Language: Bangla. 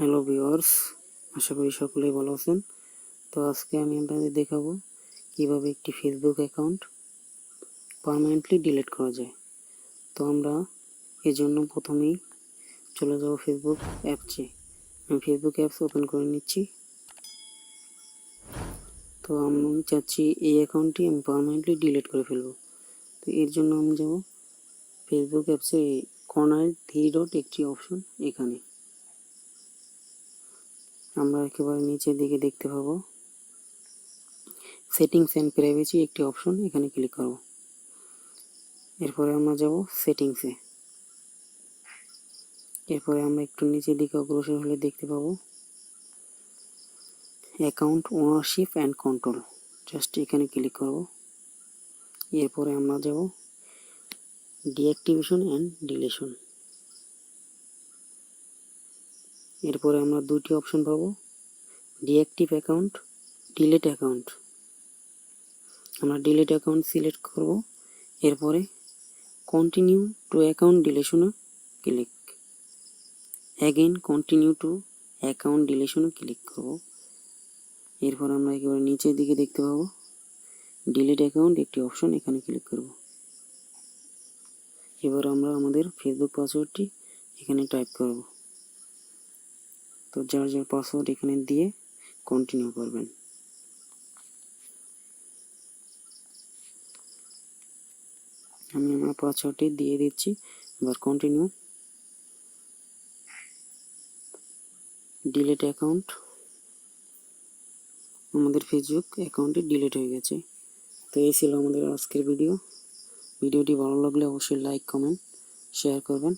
হ্যালো ভিউয়ার্স, আশা করি সকলেই ভালো আছেন। তো আজকে আমি আপনাদের দেখাবো কিভাবে একটি ফেসবুক অ্যাকাউন্ট পার্মানেন্টলি ডিলিট করা যায়। তো আমরা এজন্য প্রথমেই চলে যাব ফেসবুক অ্যাপসে। আমি ফেসবুক অ্যাপস ওপেন করে নিচ্ছি। তো আমি চাচ্ছি এই অ্যাকাউন্টটি আমি পার্মানেন্টলি ডিলিট করে ফেলবো। তো এর জন্য আমি যাব ফেসবুক অ্যাপসের এই কর্নারে 3 ডট একটি অপশন, এখানে আমরা একেবারে নিচের দিকে দেখতে পাবো সেটিংস অ্যান্ড প্রাইভেসি একটি অপশন, এখানে ক্লিক করব। এরপরে আমরা যাব সেটিংসে। এরপরে আমরা একটু নিচের দিকে অগ্রসর হলে দেখতে পাবো account ownership and control, just এখানে ক্লিক করব। এরপরে আমরা যাব ডিঅ্যাক্টিভেশন অ্যান্ড ডিলিশন। এরপরে আমরা দুটি অপশন পাবো, ডিঅ্যাক্টিভ অ্যাকাউন্ট, ডিলিট অ্যাকাউন্ট। আমরা ডিলিট অ্যাকাউন্ট সিলেক্ট করব। এরপরে কন্টিনিউ টু অ্যাকাউন্ট ডিলিশনে click, again continue to account ডিলিশনে ক্লিক করব। এরপর আমরা একেবারে নিচের দিকে দেখতে পাবো ডিলিট অ্যাকাউন্ট একটি অপশন, এখানে ক্লিক করব। এবার আমরা আমাদের ফেসবুক পাসওয়ার্ডটি এখানে টাইপ করব। তো যার যার পাসওয়ার্ড এখানে দিয়ে কন্টিনিউ করবেন। আমি আমার পাসওয়ার্ডটি দিয়ে দিচ্ছি, এবার কন্টিনিউ। ডিলিট অ্যাকাউন্ট, আমাদের ফেসবুক অ্যাকাউন্টটি ডিলিট হয়ে গেছে। তো এই ছিল আমাদের আজকের ভিডিওটি ভালো লাগলে অবশ্যই লাইক, কমেন্ট, শেয়ার করবেন।